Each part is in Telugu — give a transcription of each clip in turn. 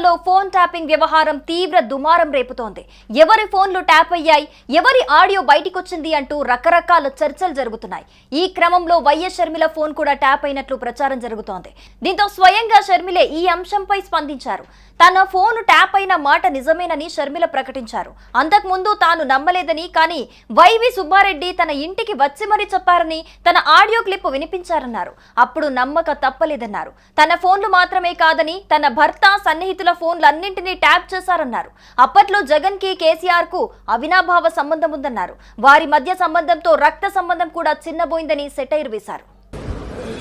తెలంగాణలో ఫోన్ ట్యాపింగ్ వ్యవహారం తీవ్ర దుమారం రేపుతోంది. ఎవరి ఫోన్లు ట్యాప్ అయ్యాయి, ఎవరి ఆడియో బయటికొచ్చింది అంటూ రకరకాల చర్చలు జరుగుతున్నాయి. ఈ క్రమంలో వైఎస్ షర్మిల ఫోన్ కూడా ట్యాప్ అయినట్లు ప్రచారం జరుగుతోంది. దీంతో స్వయంగా షర్మిలే ఈ అంశంపై స్పందించారు. తన ఫోన్ ట్యాప్ అయిన మాట నిజమేనని షర్మిల ప్రకటించారు. అంతకుముందు తాను నమ్మలేదని, కానీ వైవి సుబ్బారెడ్డి తన ఇంటికి వచ్చి మరీ చెప్పారని, తన ఆడియో క్లిప్ వినిపించారన్నారు. అప్పుడు నమ్మక తప్పలేదన్నారు. తన ఫోన్లు మాత్రమే కాదని తన భర్త సన్నిహితుల ఫోన్లన్నింటినీ ట్యాప్ చేశారన్నారు. అప్పట్లో జగన్ కి కేసీఆర్ కు అవినాభావ సంబంధం ఉందన్నారు. వారి మధ్య సంబంధంతో రక్త సంబంధం కూడా చిన్నబోయిందని సెటైర్ వేశారు.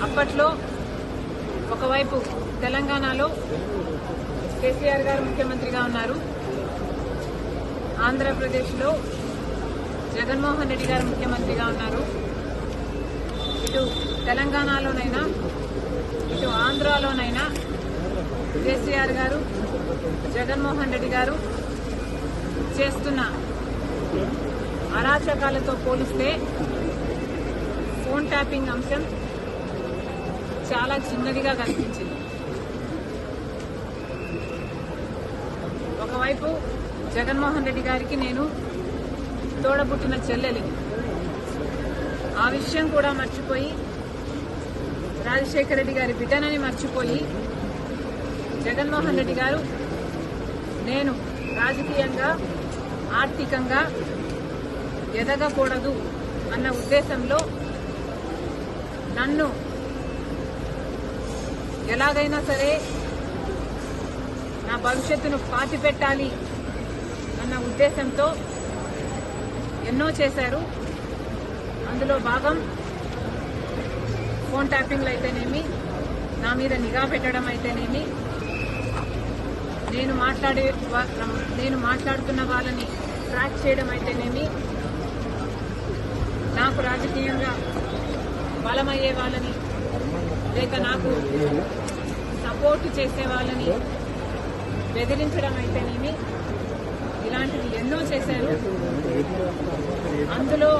అప్పట్లో ఒకవైపు తెలంగాణలో కేసీఆర్ గారు ముఖ్యమంత్రిగా ఉన్నారు, ఆంధ్రప్రదేశ్లో జగన్మోహన్ రెడ్డి గారు ముఖ్యమంత్రిగా ఉన్నారు. ఇటు తెలంగాణలోనైనా ఇటు ఆంధ్రాలోనైనా కేసీఆర్ గారు జగన్మోహన్ రెడ్డి గారు చేస్తున్న అరాచకాలతో పోలిస్తే ఫోన్ ట్యాపింగ్ అంశం చాలా చిన్నదిగా కనిపించింది. ఒకవైపు జగన్మోహన్ రెడ్డి గారికి నేను తోడబుట్టిన చెల్లెలి, ఆ విషయం కూడా మర్చిపోయి రాజశేఖర రెడ్డి గారి బిడ్డనని మర్చిపోయి జగన్మోహన్ రెడ్డి గారు నేను రాజకీయంగా ఆర్థికంగా ఎదగకూడదు అన్న ఉద్దేశంలో నన్ను ఎలాగైనా సరే నా భవిష్యత్తును పాతిపెట్టాలి అన్న ఉద్దేశంతో ఎన్నో చేశారు. అందులో భాగం ఫోన్ ట్యాపింగ్లు అయితేనేమి, నా మీద నిఘా పెట్టడం అయితేనేమి, నేను మాట్లాడుతున్న వాళ్ళని ట్రాక్ చేయడం అయితేనేమి, నాకు రాజకీయంగా బలమయ్యే వాళ్ళని లేక నాకు సపోర్ట్ చేసే వాళ్ళని బెదిరించడం అయితేనేమి, ఇలాంటివి ఎన్నో చేశారు. అందులో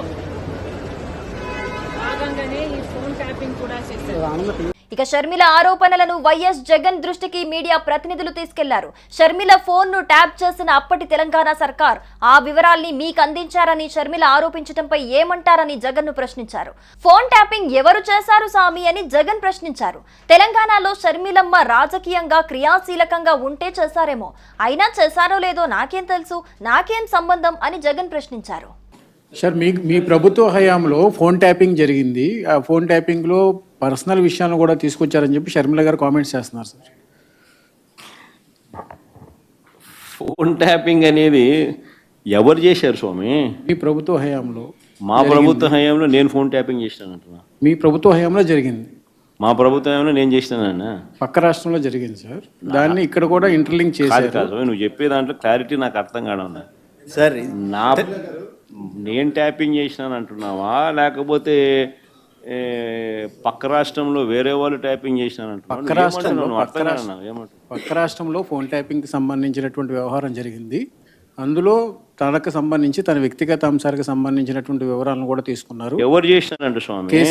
భాగంగానే ఈ ఫోన్ ట్యాపింగ్ కూడా చేశారు. ఇక షర్మిల ఆరోపణలను వైఎస్ జగన్ దృష్టికి మీడియా ప్రతినిధులు తీసుకెళ్లారు. షర్మిల ఫోన్ ను ట్యాప్ చేసిన అప్పటి తెలంగాణ సర్కార్ ఆ వివరాల్ని మీకు అందించారని షర్మిల ఆరోపించడంపై ఏమంటారని జగన్ ను ప్రశ్నించారు. ఫోన్ ట్యాపింగ్ ఎవరు చేశారు సామి అని జగన్ ప్రశ్నించారు. తెలంగాణలో షర్మిలమ్మ రాజకీయంగా క్రియాశీలకంగా ఉంటే చేశారేమో, అయినా చేశారో లేదో నాకేం తెలుసు, నాకేం సంబంధం అని జగన్ ప్రశ్నించారు. సార్, మీ ప్రభుత్వ హయాంలో ఫోన్ ట్యాపింగ్ జరిగింది. ఆ ఫోన్ ట్యాపింగ్లో పర్సనల్ విషయాలను కూడా తీసుకొచ్చారని చెప్పి షర్మిల గారు కామెంట్స్ చేస్తున్నారు సార్. ఫోన్ ట్యాపింగ్ అనేది ఎవరు చేశారు స్వామి? మీ ప్రభుత్వ హయాంలో. మా ప్రభుత్వ హయాంలో నేను ఫోన్ ట్యాపింగ్ చేసినానంటున్నా. మీ ప్రభుత్వ హయాంలో జరిగింది. మా ప్రభుత్వ హయాంలో నేను చేసినానన్నా. పక్క రాష్ట్రంలో జరిగింది సార్. దాన్ని ఇక్కడ కూడా ఇంటర్లింక్ చేశారు. కాదు, నువ్వు చెప్పే దాంట్లో క్లారిటీ నాకు అర్థం కావడం సార్. నేను ట్యాపింగ్ చేసినాను అంటున్నావా, లేకపోతే పక్క రాష్ట్రంలో వేరే వాళ్ళు ట్యాపింగ్ చేసినానంటున్నావా? పక్క రాష్ట్రంలో ఫోన్ ట్యాపింగ్కి సంబంధించినటువంటి వ్యవహారం జరిగింది. అందులో తనకు సంబంధించి తన వ్యక్తిగత అంశాలకు సంబంధించినటువంటి వివరాలను కూడా తీసుకున్నారు. ఎవరు చేసినారంట స్వామి?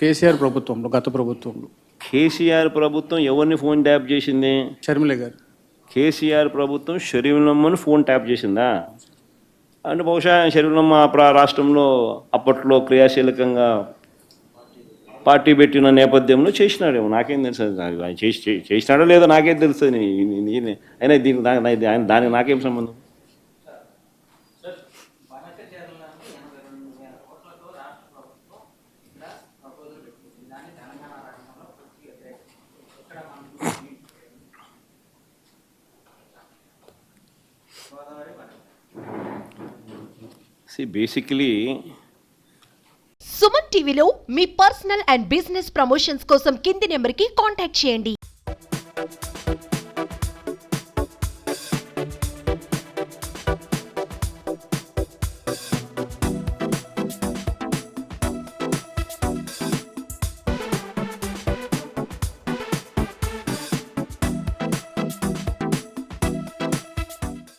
కేసీఆర్ ప్రభుత్వంలో, గత ప్రభుత్వంలో. కేసీఆర్ ప్రభుత్వం ఎవరిని ఫోన్ ట్యాప్ చేసింది? షర్మిల గారు. కేసీఆర్ ప్రభుత్వం షర్మిలమ్మని ఫోన్ ట్యాప్ చేసిందా? అంటే బహుశా షర్మిలమ్మ రాష్ట్రంలో అప్పట్లో క్రియాశీలకంగా పార్టీ పెట్టిన నేపథ్యంలో చేసినాడేమో, నాకేం తెలుసు. చేసినాడో లేదో నాకేం తెలుస్తుంది. అయినా దానికి నాకేం సంబంధం? బేసికలీ సుమన్ టీవీలో మీ పర్సనల్ అండ్ బిజినెస్ ప్రమోషన్స్ కోసం కింది నెంబర్కి కాంటాక్ట్ చేయండి.